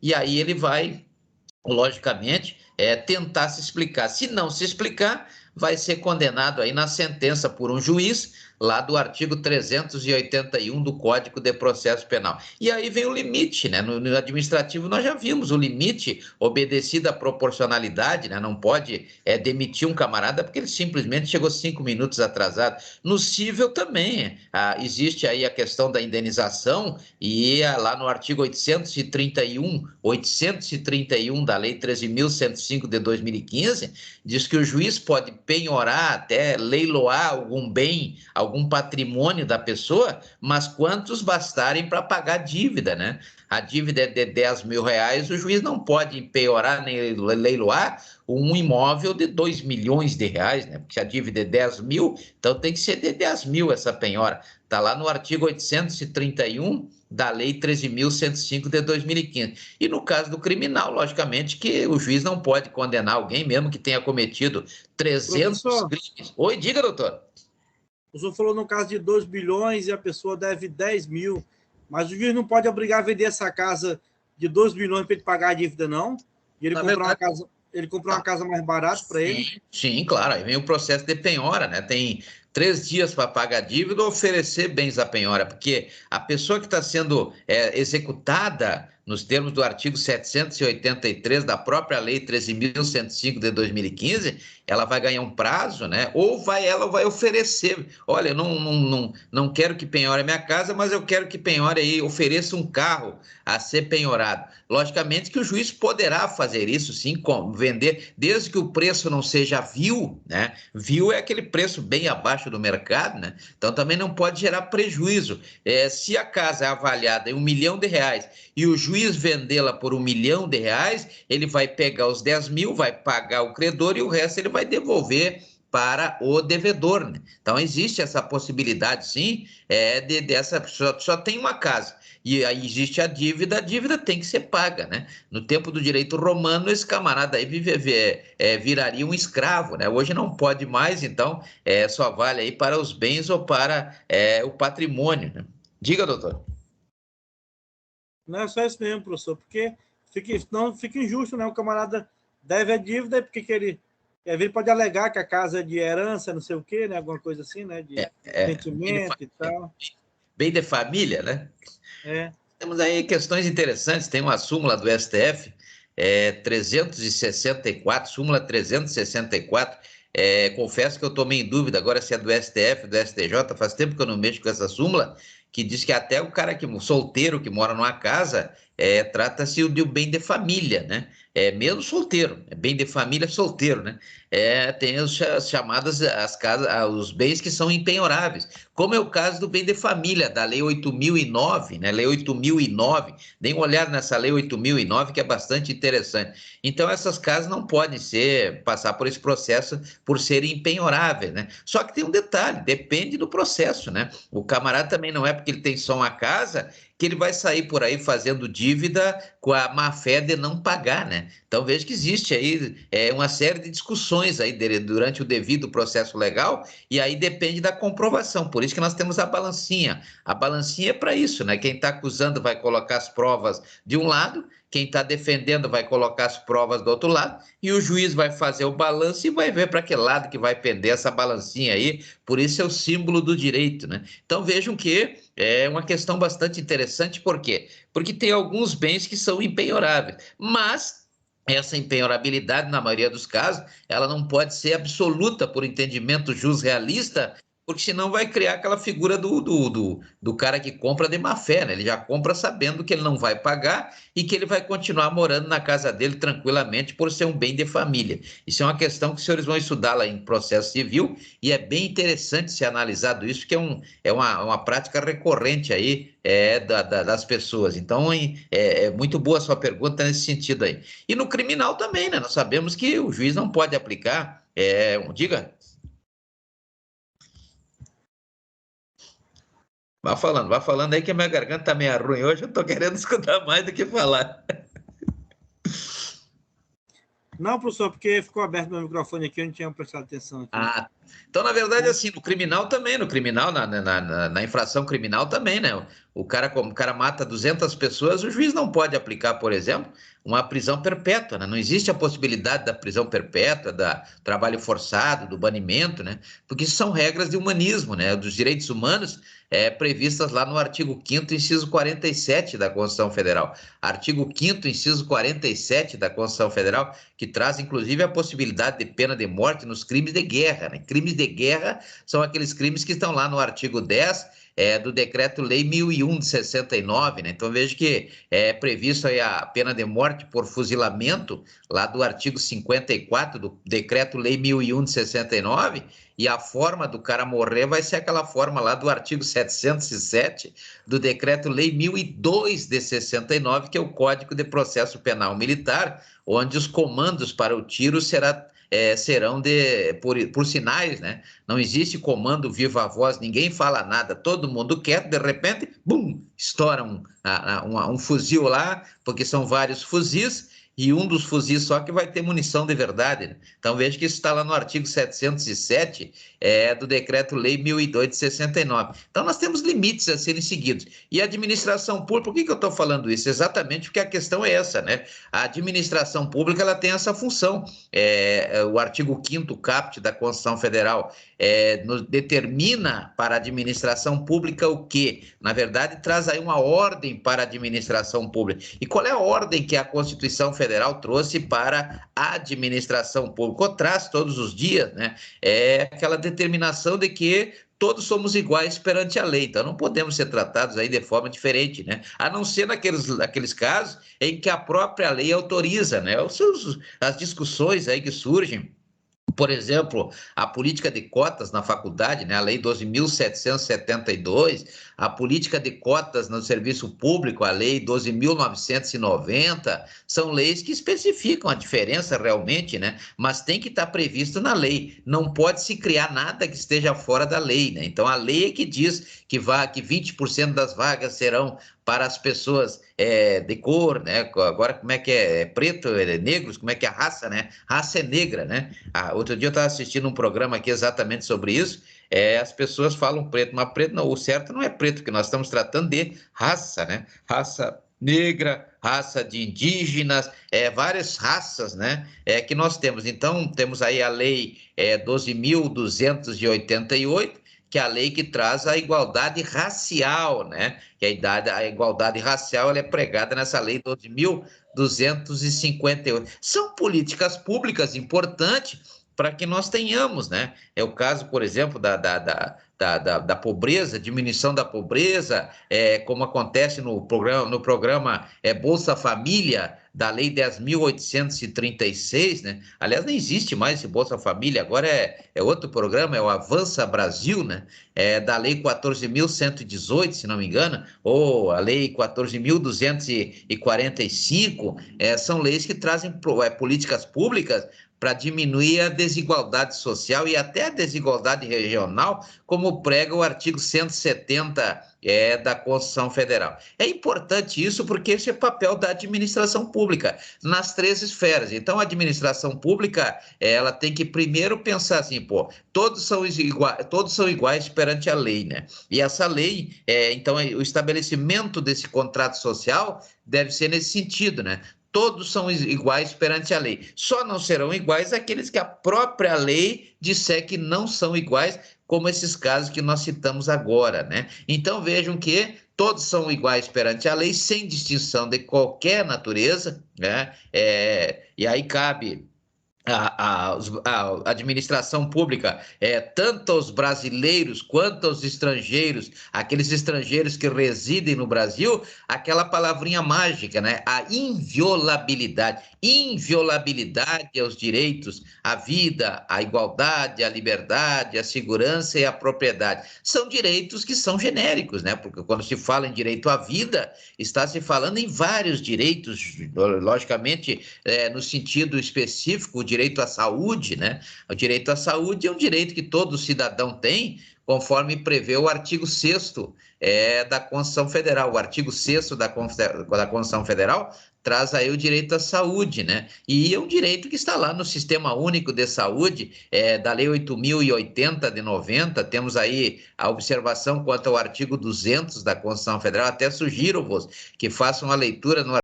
e aí ele vai, logicamente, tentar se explicar. Se não se explicar, vai ser condenado aí na sentença por um juiz, lá do artigo 381 do Código de Processo Penal. E aí vem o limite, né? No administrativo nós já vimos o limite obedecido à proporcionalidade, né? Não pode demitir um camarada porque ele simplesmente chegou 5 minutos atrasado. No cível também existe aí a questão da indenização e lá no artigo 831 da Lei 13.105 de 2015, diz que o juiz pode penhorar, até leiloar algum bem, algum patrimônio da pessoa, mas quantos bastarem para pagar a dívida, né? A dívida é de 10 mil reais, o juiz não pode penhorar nem leiloar um imóvel de 2 milhões de reais, né? Porque a dívida é 10 mil, então tem que ser de 10 mil essa penhora. Está lá no artigo 831 da Lei 13.105 de 2015. E no caso do criminal, logicamente, que o juiz não pode condenar alguém, mesmo que tenha cometido 300 crimes. Oi, diga, doutor. O senhor falou no caso de 2 bilhões e a pessoa deve 10 mil, mas o juiz não pode obrigar a vender essa casa de 2 bilhões para ele pagar a dívida, não? E ele comprar uma casa mais barata para ele? Sim, claro. Aí vem o processo de penhora, né? Tem 3 dias para pagar a dívida ou oferecer bens à penhora, porque a pessoa que está sendo executada nos termos do artigo 783 da própria Lei 13.105 de 2015, ela vai ganhar um prazo, né? Ou ela vai oferecer, olha, não quero que penhore a minha casa, mas eu quero que penhore aí, ofereça um carro a ser penhorado. Logicamente que o juiz poderá fazer isso, sim, vender, desde que o preço não seja vil, né? Vil é aquele preço bem abaixo do mercado, né? Então também não pode gerar prejuízo. Se a casa é avaliada em R$1 milhão e o juiz vendê-la por R$1 milhão, ele vai pegar os 10 mil, vai pagar o credor e o resto ele vai devolver para o devedor, né? Então existe essa possibilidade, sim, dessa pessoa só tem uma casa e aí existe a dívida tem que ser paga, né? No tempo do direito romano, esse camarada aí viraria um escravo, né? Hoje não pode mais, então só vale aí para os bens ou para o patrimônio, né? Diga, doutor. Não é só isso mesmo, professor, porque não fica injusto, né? O camarada deve a dívida, porque ele pode alegar que a casa é de herança, não sei o quê, né? Alguma coisa assim, né? De sentimento e tal. Bem de família, né? Temos aí questões interessantes, tem uma súmula do STF, 364, súmula 364, confesso que eu tomei em dúvida agora se é do STF, do STJ, faz tempo que eu não mexo com essa súmula, que diz que até o cara solteiro que mora numa casa, trata-se de um bem de família, né? Mesmo solteiro, bem de família solteiro, né? Tem as chamadas, os bens que são impenhoráveis, como é o caso do bem de família, da Lei 8.009, né? Lei 8.009, dê uma olhada nessa Lei 8.009, que é bastante interessante. Então, essas casas não podem passar por esse processo por serem impenhoráveis, né? Só que tem um detalhe, depende do processo, né? O camarada também não é porque ele tem só uma casa que ele vai sair por aí fazendo dívida com a má fé de não pagar, né? Então veja que existe aí uma série de discussões aí durante o devido processo legal e aí depende da comprovação. Por isso que nós temos a balancinha. A balancinha é para isso, né? Quem está acusando vai colocar as provas de um lado, quem está defendendo vai colocar as provas do outro lado e o juiz vai fazer o balanço e vai ver para que lado que vai pender essa balancinha aí. Por isso é o símbolo do direito, né? Então vejam que é uma questão bastante interessante, por quê? Porque tem alguns bens que são impenhoráveis, mas essa impenhorabilidade, na maioria dos casos, ela não pode ser absoluta por entendimento realista, porque senão vai criar aquela figura do cara que compra de má fé, né? Ele já compra sabendo que ele não vai pagar e que ele vai continuar morando na casa dele tranquilamente por ser um bem de família. Isso é uma questão que os senhores vão estudar lá em processo civil e é bem interessante ser analisado isso, porque é uma prática recorrente aí das pessoas. Então, é muito boa a sua pergunta nesse sentido aí. E no criminal também, né? Nós sabemos que o juiz não pode aplicar. Diga. Vá falando aí que a minha garganta tá meio ruim. Hoje eu tô querendo escutar mais do que falar. Não, professor, porque ficou aberto meu microfone aqui, eu não tinha prestado atenção aqui. Então, na verdade, assim, no criminal também, no criminal, na infração criminal também, né? O cara mata 200 pessoas, o juiz não pode aplicar, por exemplo, uma prisão perpétua, né? Não existe a possibilidade da prisão perpétua, do trabalho forçado, do banimento, né? Porque isso são regras de humanismo, né? Dos direitos humanos, previstas lá no artigo 5º, inciso 47 da Constituição Federal. Artigo 5º, inciso 47 da Constituição Federal, que traz, inclusive, a possibilidade de pena de morte nos crimes de guerra, né? Crimes de guerra são aqueles crimes que estão lá no artigo 10 do Decreto-Lei 1001 de 69, né? Então, veja que é previsto aí a pena de morte por fuzilamento, lá do artigo 54 do Decreto-Lei 1001 de 69, e a forma do cara morrer vai ser aquela forma lá do artigo 707 do Decreto-Lei 1002 de 69, que é o Código de Processo Penal Militar, onde os comandos para o tiro serão por sinais, né? Não existe comando viva voz, ninguém fala nada, todo mundo quieto, de repente, bum, estoura um fuzil lá, porque são vários fuzis, e um dos fuzis só que vai ter munição de verdade, né? Então veja que isso está lá no artigo 707 do Decreto-Lei 1002 de 69. Então nós temos limites a serem seguidos. E a administração pública, por que eu estou falando isso? Exatamente porque a questão é essa, né? A administração pública ela tem essa função. O artigo 5º caput da Constituição Federal determina para a administração pública o quê? Na verdade, traz aí uma ordem para a administração pública. E qual é a ordem que a Constituição Federal trouxe para a administração pública? Ou traz todos os dias, né? É aquela determinação de que todos somos iguais perante a lei, então não podemos ser tratados aí de forma diferente, né? A não ser naqueles casos em que a própria lei autoriza, né? As discussões aí que surgem, por exemplo, a política de cotas na faculdade, né? A Lei 12.772, a política de cotas no serviço público, a Lei 12.990, são leis que especificam a diferença realmente, né? Mas tem que estar previsto na lei. Não pode se criar nada que esteja fora da lei, né? Então, a lei é que diz que 20% das vagas serão para as pessoas de cor, né? Agora, como é que preto, negros, como é que é a raça, né? Raça é negra, né? Outro dia eu estava assistindo um programa aqui exatamente sobre isso. As pessoas falam preto, mas preto não, o certo não é preto, porque nós estamos tratando de raça, né? Raça negra, raça de indígenas, várias raças, né? Que nós temos. Então, temos aí a lei 12.288, que é a lei que traz a igualdade racial, né? Que a igualdade racial ela é pregada nessa lei 12.258. São políticas públicas importantes para que nós tenhamos, né? É o caso, por exemplo, da pobreza, diminuição da pobreza, como acontece no programa Bolsa Família, da Lei 10.836, né? Aliás, nem existe mais esse Bolsa Família, agora é outro programa, é o Avança Brasil, né? Da Lei 14.118, se não me engano, ou a Lei 14.245, são leis que trazem políticas públicas para diminuir a desigualdade social e até a desigualdade regional, como prega o artigo 170 da Constituição Federal. É importante isso porque esse é o papel da administração pública nas 3 esferas. Então, a administração pública ela tem que primeiro pensar assim, pô, todos são iguais perante a lei, né? E essa lei, então, o estabelecimento desse contrato social deve ser nesse sentido, né? Todos são iguais perante a lei. Só não serão iguais aqueles que a própria lei disser que não são iguais, como esses casos que nós citamos agora, né? Então, vejam que todos são iguais perante a lei, sem distinção de qualquer natureza, né? E aí cabe a administração pública, tanto aos brasileiros quanto aos estrangeiros, aqueles estrangeiros que residem no Brasil, aquela palavrinha mágica, né? A inviolabilidade. Inviolabilidade aos direitos, à vida, à igualdade, à liberdade, à segurança e à propriedade. São direitos que são genéricos, né? Porque quando se fala em direito à vida, está se falando em vários direitos, logicamente, no sentido específico, o direito à saúde, né? O direito à saúde é um direito que todo cidadão tem, conforme prevê o artigo 6º da Constituição Federal. O artigo 6º da Constituição Federal traz aí o direito à saúde, né? E é um direito que está lá no Sistema Único de Saúde, da Lei 8.080 de 90, temos aí a observação quanto ao artigo 200 da Constituição Federal, até sugiro-vos que façam a leitura no